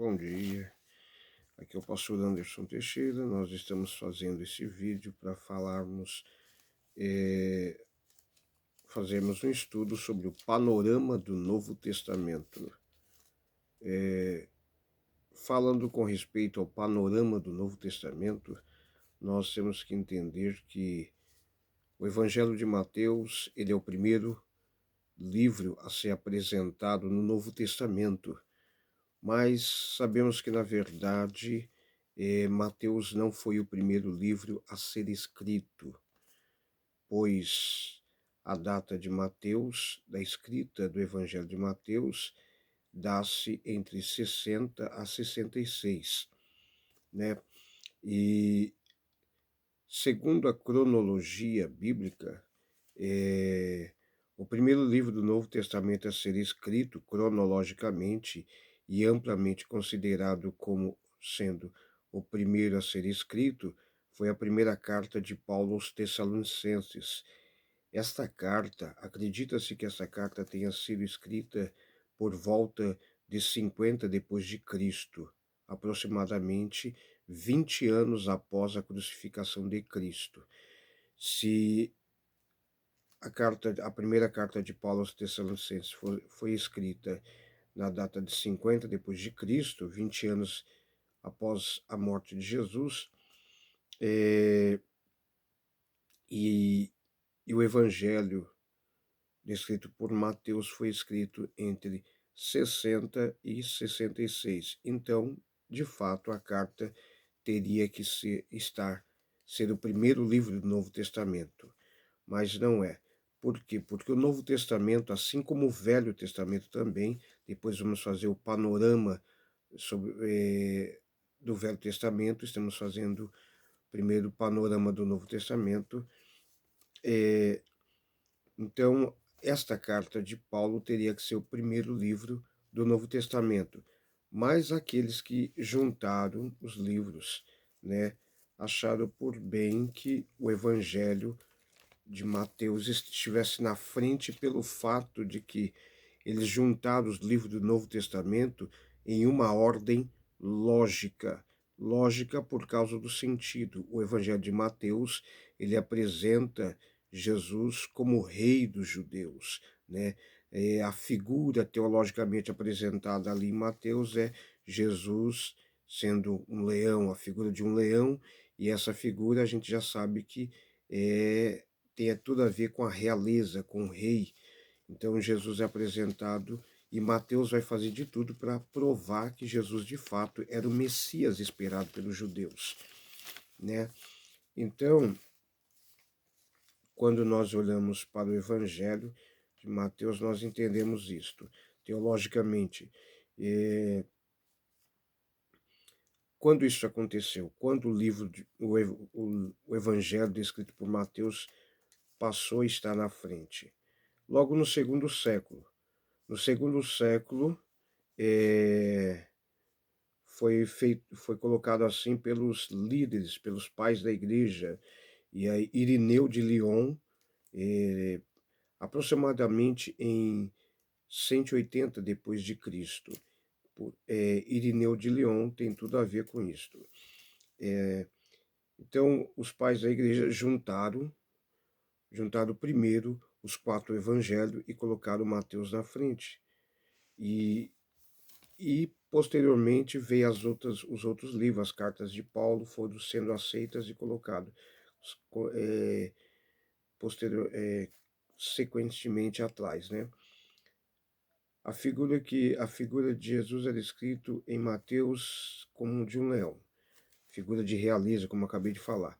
Bom dia, aqui é o pastor Anderson Teixeira. Nós estamos fazendo esse vídeo para eh, fazermos um estudo sobre o panorama do Novo Testamento. Falando com respeito ao panorama do Novo Testamento, nós temos que entender que o Evangelho de Mateus, ele é o primeiro livro a ser apresentado no Novo Testamento. Mas sabemos que, na verdade, Mateus não foi o primeiro livro a ser escrito, pois a data de Mateus, da escrita do Evangelho de Mateus, dá-se entre 60 a 66, né? E, segundo a cronologia bíblica, eh, o primeiro livro do Novo Testamento a ser escrito cronologicamente e amplamente considerado como sendo o primeiro a ser escrito foi a primeira carta de Paulo aos Tessalonicenses. Esta carta, acredita-se que essa carta tenha sido escrita por volta de 50 depois de Cristo, aproximadamente 20 anos após a crucificação de Cristo. Se a primeira carta de Paulo aos Tessalonicenses foi escrita na data de 50 depois de Cristo, 20 anos após a morte de Jesus, eh, e, e o Evangelho descrito por Mateus foi escrito entre 60 e 66. Então, de fato, a carta teria que ser o primeiro livro do Novo Testamento, mas não é. Por quê? Porque o Novo Testamento, assim como o Velho Testamento também, depois vamos fazer o panorama sobre, do Velho Testamento, estamos fazendo primeiro o panorama do Novo Testamento. eh, então, esta carta de Paulo teria que ser o primeiro livro do Novo Testamento, mas aqueles que juntaram os livros, né, acharam por bem que o Evangelho de Mateus estivesse na frente pelo fato de que eles juntaram os livros do Novo Testamento em uma ordem lógica. Lógica por causa do sentido. O Evangelho de Mateus, ele apresenta Jesus como rei dos judeus, né? A figura teologicamente apresentada ali em Mateus é Jesus sendo um leão, a figura de um leão, e essa figura a gente já sabe que tem tudo a ver com a realeza, com o rei. Então Jesus é apresentado e Mateus vai fazer de tudo para provar que Jesus de fato era o Messias esperado pelos judeus, né? Então, quando nós olhamos para o Evangelho de Mateus, nós entendemos isto. Teologicamente, quando isso aconteceu? Quando o livro, o Evangelho descrito por Mateus passou a estar na frente? Logo no segundo século. No segundo século, eh, foi colocado assim pelos líderes, pelos pais da igreja, e aí Irineu de Lyon, eh, aproximadamente em 180 depois de Cristo. Irineu de Lyon tem tudo a ver com isto. Então, os pais da igreja juntaram primeiro os quatro evangelhos e colocaram Mateus na frente. E posteriormente veio os outros livros, as cartas de Paulo foram sendo aceitas e colocadas posterior, sequentemente atrás, né? A figura de Jesus é descrito em Mateus como de um leão, figura de realeza, como eu acabei de falar.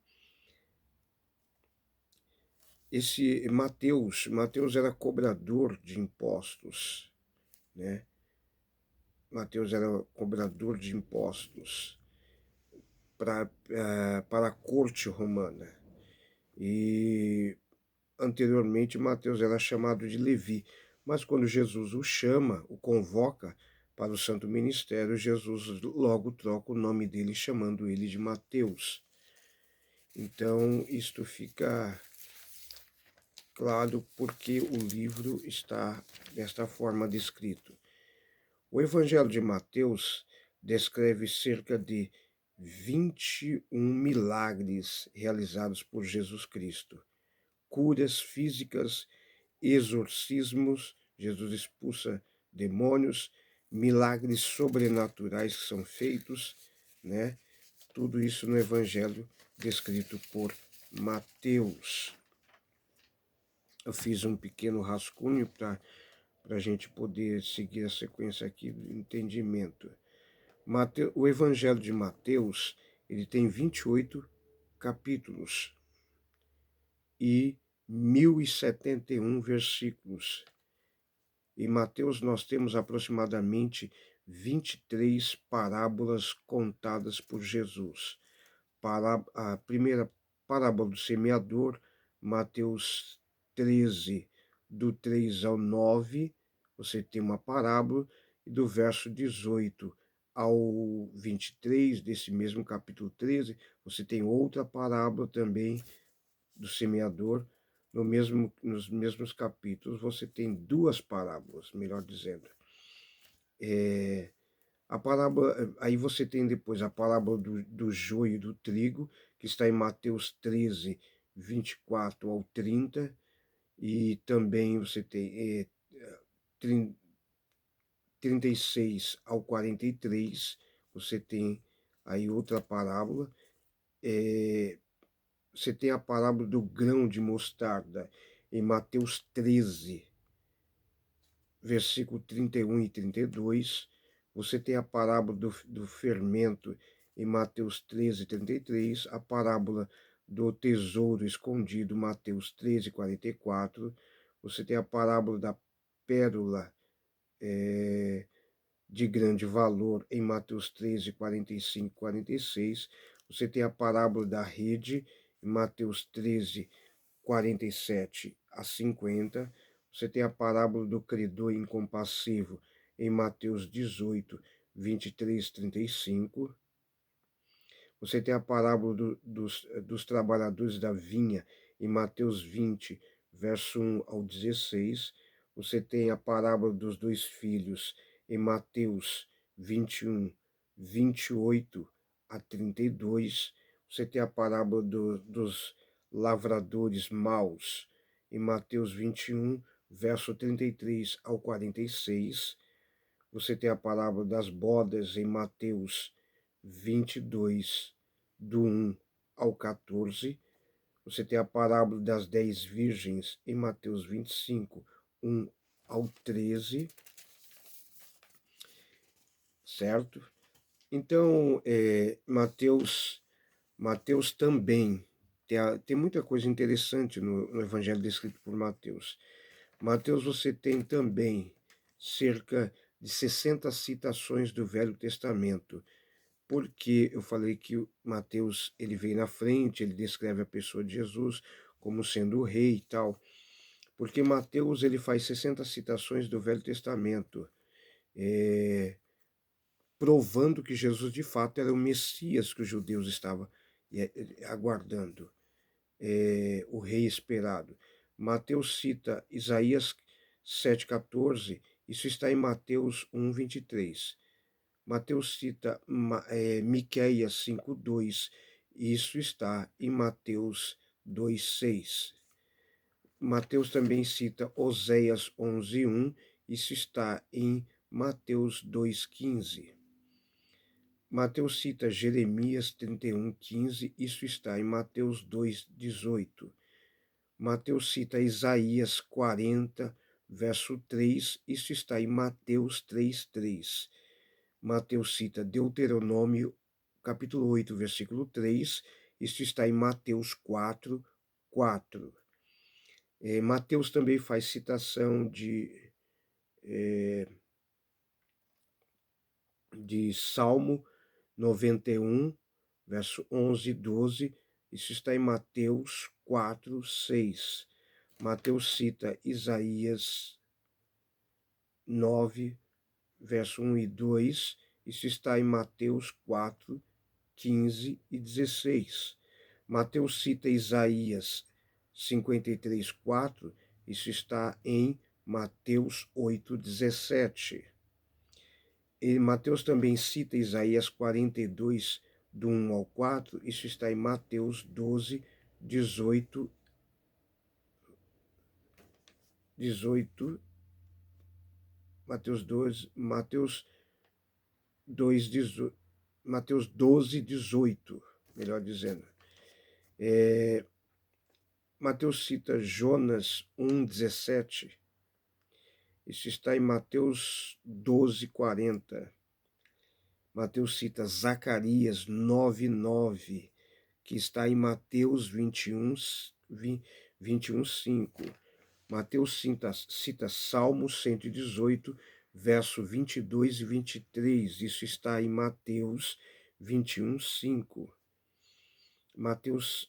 Esse Mateus era cobrador de impostos, né? Mateus era cobrador de impostos para a corte romana. E anteriormente Mateus era chamado de Levi, mas quando Jesus o chama, o convoca para o santo ministério, Jesus logo troca o nome dele, chamando ele de Mateus. Então, isto fica claro porque o livro está desta forma descrito. O Evangelho de Mateus descreve cerca de 21 milagres realizados por Jesus Cristo, curas físicas, exorcismos, Jesus expulsa demônios, milagres sobrenaturais que são feitos, né? Tudo isso no Evangelho descrito por Mateus. Eu fiz um pequeno rascunho para a gente poder seguir a sequência aqui do entendimento. O Evangelho de Mateus, ele tem 28 capítulos e 1071 versículos. Em Mateus nós temos aproximadamente 23 parábolas contadas por Jesus. A primeira parábola do semeador, Mateus 13, do 3 ao 9, você tem uma parábola, e do verso 18 ao 23, desse mesmo capítulo 13, você tem outra parábola também do semeador. Nos mesmos capítulos, você tem duas parábolas, melhor dizendo. A parábola, aí você tem depois a parábola do joio e do trigo, que está em Mateus 13, 24 ao 30, e também você tem 36 ao 43, você tem aí outra parábola. Você tem a parábola do grão de mostarda em Mateus 13, versículo 31 e 32. Você tem a parábola do fermento em Mateus 13, 33. A parábola do tesouro escondido, Mateus 13, 44. Você tem a parábola da pérola de grande valor em Mateus 13, 45 e 46. Você tem a parábola da rede em Mateus 13, 47 a 50. Você tem a parábola do credor incompassivo em Mateus 18, 23, 35. Você tem a parábola dos trabalhadores da vinha em Mateus 20, verso 1 ao 16. Você tem a parábola dos dois filhos em Mateus 21, 28 a 32. Você tem a parábola dos lavradores maus em Mateus 21, verso 33 ao 46. Você tem a parábola das bodas em Mateus 22, do 1 ao 14. Você tem a parábola das 10 virgens em Mateus 25, 1 ao 13. Certo? Então, Mateus também tem muita coisa interessante no Evangelho descrito por Mateus. Mateus, você tem também cerca de 60 citações do Velho Testamento, porque eu falei que o Mateus, ele vem na frente, ele descreve a pessoa de Jesus como sendo o rei e tal, porque Mateus, ele faz 60 citações do Velho Testamento, provando que Jesus de fato era o Messias que os judeus estavam aguardando, o rei esperado. Mateus cita Isaías 7,14, isso está em Mateus 1,23. Mateus cita Miqueias 5,2, isso está em Mateus 2,6. Mateus também cita Oséias 11,1, isso está em Mateus 2,15. Mateus cita Jeremias 31,15, isso está em Mateus 2,18. Mateus cita Isaías 40, verso 3, isso está em Mateus 3,3. Mateus cita Deuteronômio, capítulo 8, versículo 3, isso está em Mateus 4, 4. Mateus também faz citação de Salmo 91, verso 11 e 12, isso está em Mateus 4, 6. Mateus cita Isaías 9, verso 1 e 2, isso está em Mateus 4, 15 e 16. Mateus cita Isaías 53, 4, isso está em Mateus 8, 17. E Mateus também cita Isaías 42, do 1 ao 4, isso está em Mateus 12, 18, 18, Mateus 12,2, 18, Mateus 12, 18, melhor dizendo. Mateus cita Jonas 1, 17, isso está em Mateus 12, 40. Mateus cita Zacarias 9, 9, que está em Mateus 21, 5. Mateus cita Salmo 118, verso 22 e 23. Isso está em Mateus 21, 5. Mateus,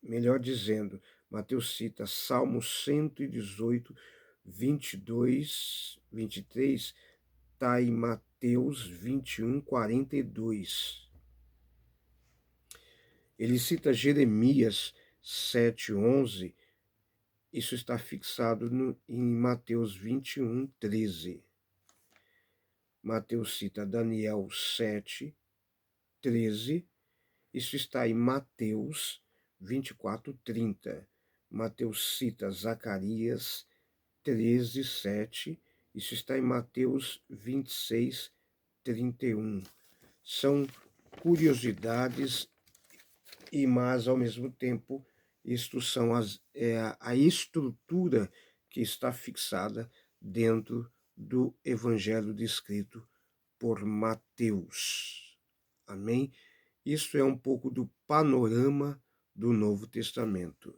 melhor dizendo, Mateus cita Salmo 118, 22, 23, está em Mateus 21, 42. Ele cita Jeremias 7, 11, isso está fixado em Mateus 21, 13. Mateus cita Daniel 7, 13, isso está em Mateus 24, 30. Mateus cita Zacarias 13, 7, isso está em Mateus 26, 31. São curiosidades, mas ao mesmo tempo isto são a estrutura que está fixada dentro do evangelho descrito por Mateus. Amém? Isso é um pouco do panorama do Novo Testamento.